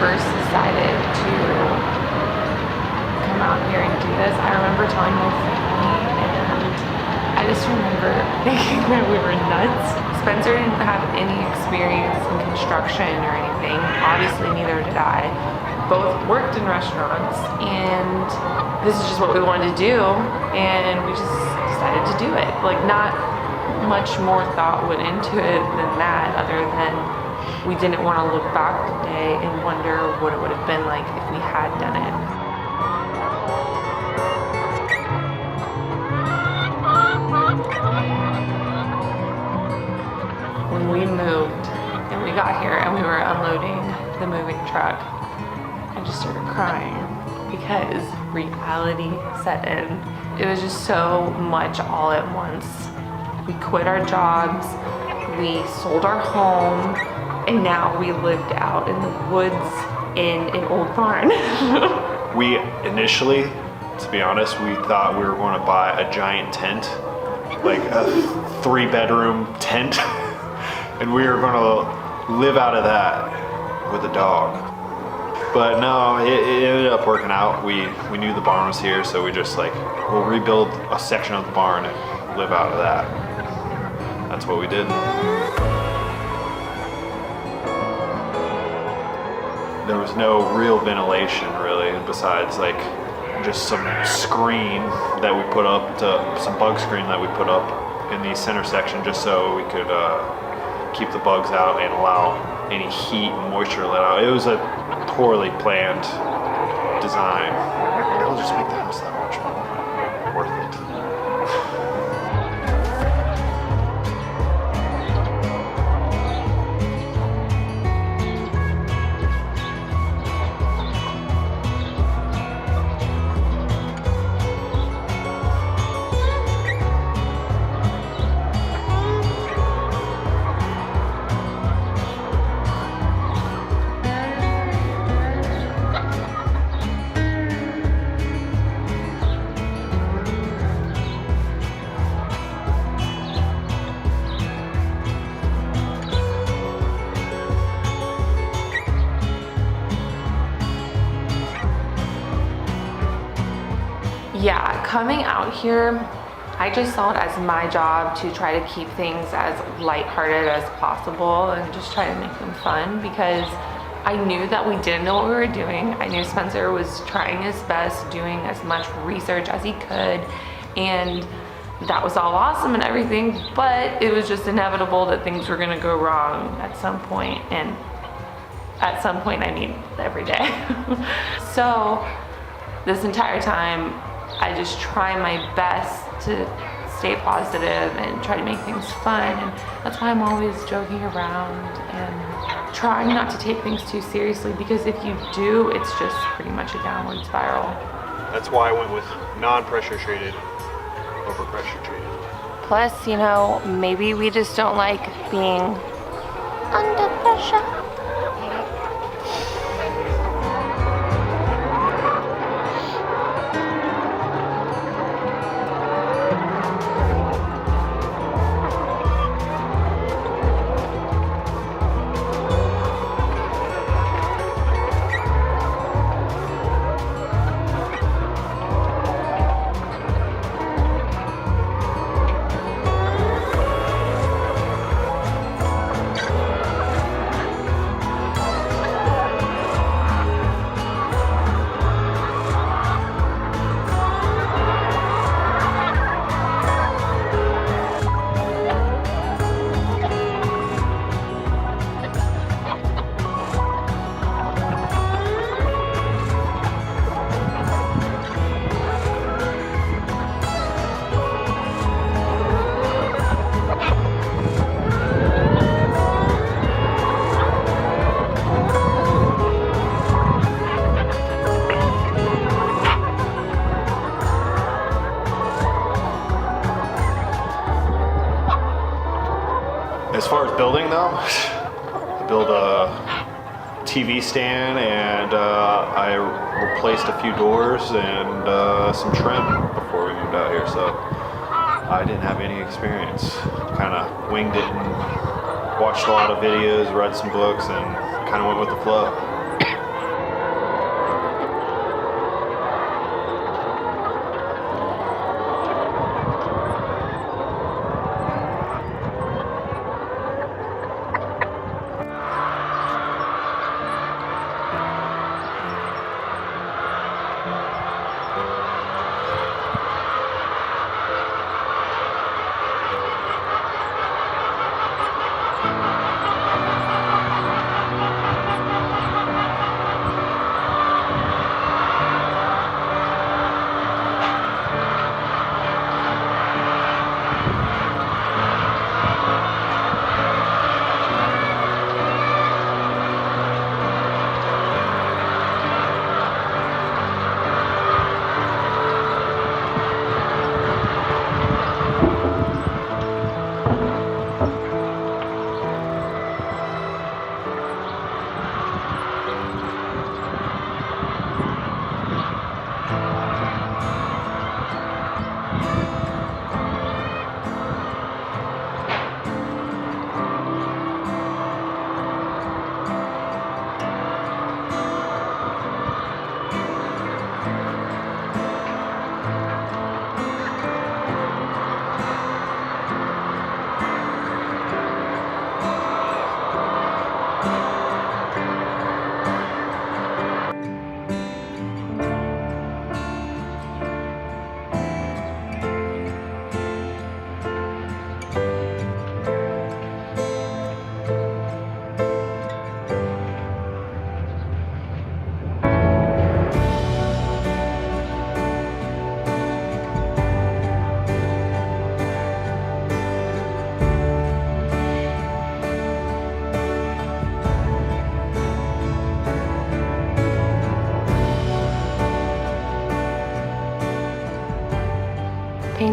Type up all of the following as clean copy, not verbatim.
first decided to come out here and do this, I remember telling my family, and I just remember thinking that we were nuts. Spencer didn't have any experience in construction or anything. Obviously, neither did I. Both worked in restaurants, and this is just what we wanted to do, and we just decided to do it. Like, not much more thought went into it than that, other than we didn't want to look back today and wonder what it would have been like if we had done it. When we moved and we got here and we were unloading the moving truck, I just started crying because reality set in. It was just so much all at once. We quit our jobs, we sold our home, and now we lived out in the woods in an old barn. We initially, to be honest, we thought we were going to buy a giant tent, like a 3-bedroom tent, and we were going to live out of that with a dog. But no, it ended up working out. We knew the barn was here, so we just like, we'll rebuild a section of the barn and live out of that. That's what we did. There was no real ventilation really, besides like just some screen that we put up, some bug screen that we put up in the center section, just so we could keep the bugs out and allow any heat and moisture let out. It was a poorly planned design. It'll just make the house that much more worth it. Yeah, coming out here, I just saw it as my job to try to keep things as lighthearted as possible and just try to make them fun, because I knew that we didn't know what we were doing. I knew Spencer was trying his best, doing as much research as he could, and that was all awesome and everything, but it was just inevitable that things were gonna go wrong at some point, and at some point I mean every day. So this entire time, I just try my best to stay positive and try to make things fun, and that's why I'm always joking around and trying not to take things too seriously, because if you do, it's just pretty much a downward spiral. That's why I went with non-pressure treated over pressure treated. Plus, you know, maybe we just don't like being under pressure. As far as building though, I built a TV stand, and I replaced a few doors and some trim before we moved out here, so I didn't have any experience. Kind of winged it and watched a lot of videos, read some books, and kind of went with the flow.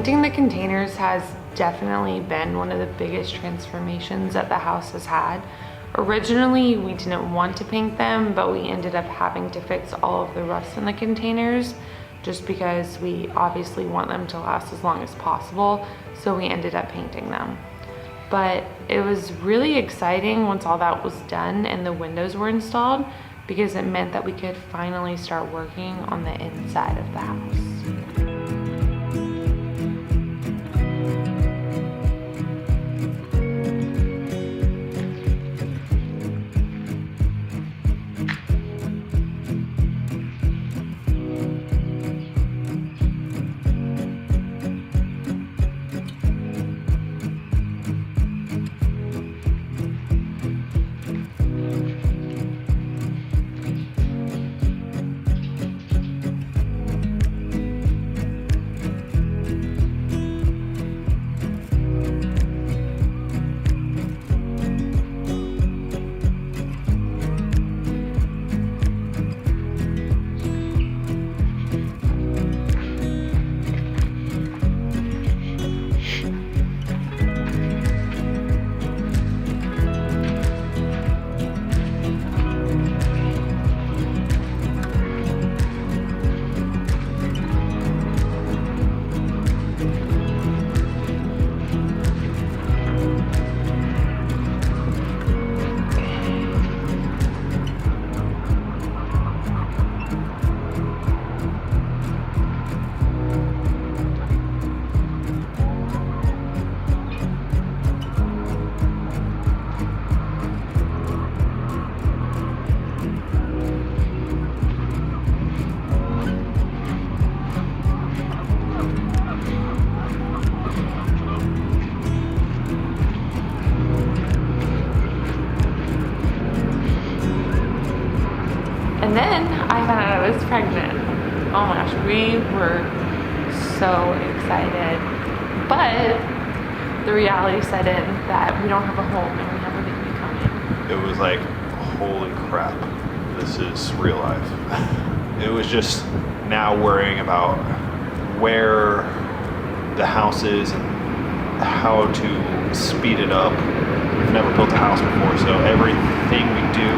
Painting the containers has definitely been one of the biggest transformations that the house has had. Originally, we didn't want to paint them, but we ended up having to fix all of the rust in the containers just because we obviously want them to last as long as possible, so we ended up painting them. But it was really exciting once all that was done and the windows were installed, because it meant that we could finally start working on the inside of the house. And then I found out I was pregnant. Oh my gosh, we were so excited. But the reality set in that we don't have a home and we have a baby coming. It was like, holy crap, this is real life. It was just now worrying about where the house is and how to speed it up. We've never built a house before, so everything we do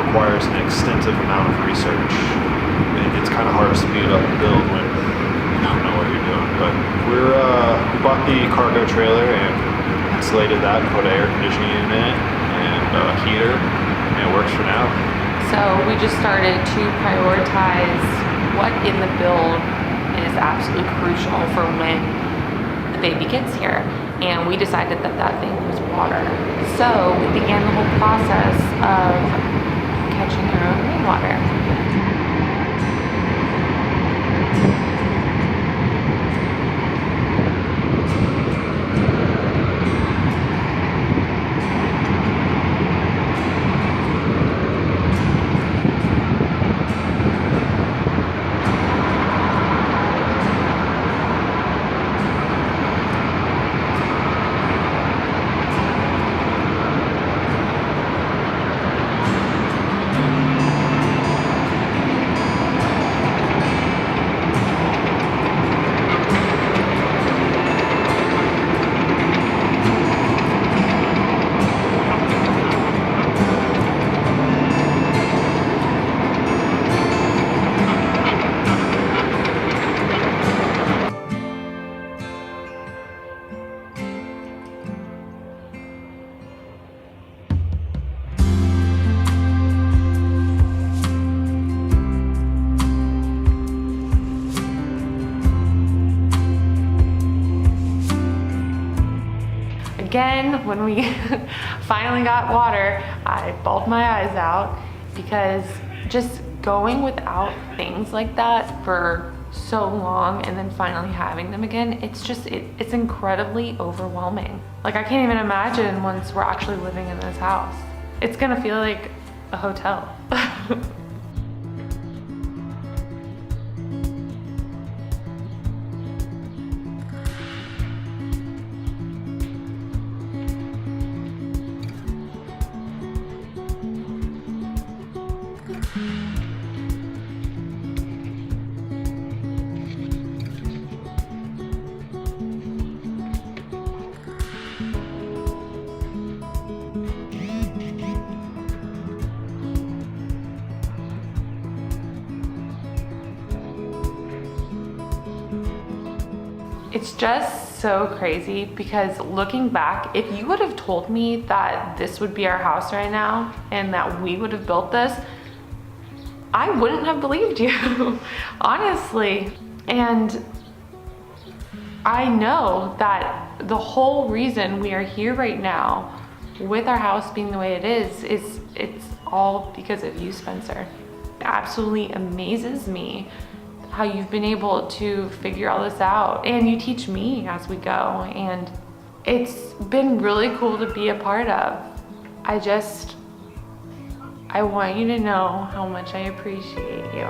requires an extensive amount of research. It's kind of hard to speed up a build when you don't know what you're doing. But we bought the cargo trailer and insulated that and put an air conditioning unit and a heater, and it works for now. So we just started to prioritize what in the build is absolutely crucial for when the baby gets here. And we decided that that thing was water. So we began the whole process of catching our own rainwater. Again, when we finally got water, I bawled my eyes out because just going without things like that for so long and then finally having them again, it's incredibly overwhelming. Like, I can't even imagine once we're actually living in this house. It's gonna feel like a hotel. It's just so crazy because looking back, if you would have told me that this would be our house right now and that we would have built this, I wouldn't have believed you, honestly. And I know that the whole reason we are here right now with our house being the way it is it's all because of you, Spencer. It absolutely amazes me how you've been able to figure all this out, and you teach me as we go, and it's been really cool to be a part of. I want you to know how much I appreciate you.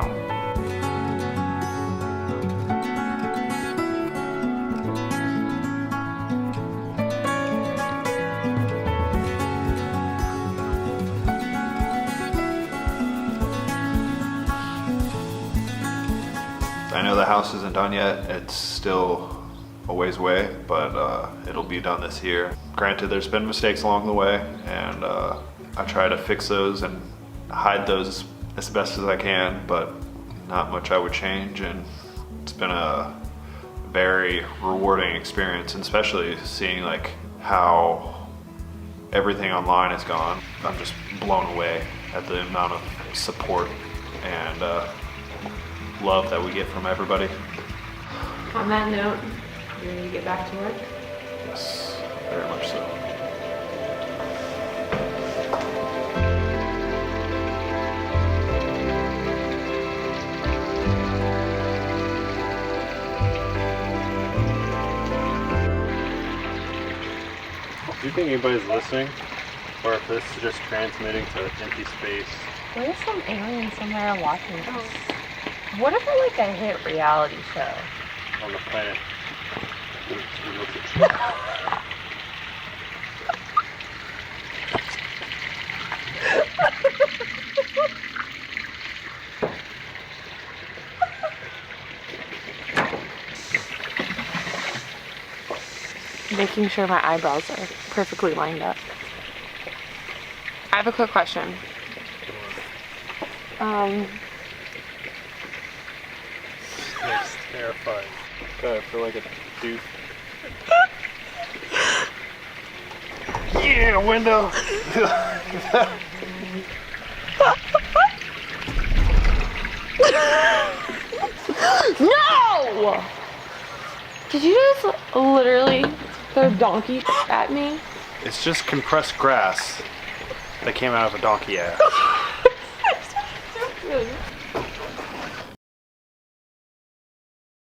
I know the house isn't done yet. It's still a ways away, but it'll be done this year. Granted, there's been mistakes along the way, and I try to fix those and hide those as best as I can, but not much I would change. And it's been a very rewarding experience, and especially seeing like how everything online has gone. I'm just blown away at the amount of support and love that we get from everybody. On that note, you're gonna get back to work? Yes, very much so. Do you think anybody's listening? Or if this is just transmitting to empty space? There's some aliens somewhere watching us. What if we're like a hit reality show? On the planet. Making sure my eyebrows are perfectly lined up. I have a quick question. That's terrifying. God, I feel like a dude. Yeah, window! No! Did you just literally throw donkey at me? It's just compressed grass that came out of a donkey ass.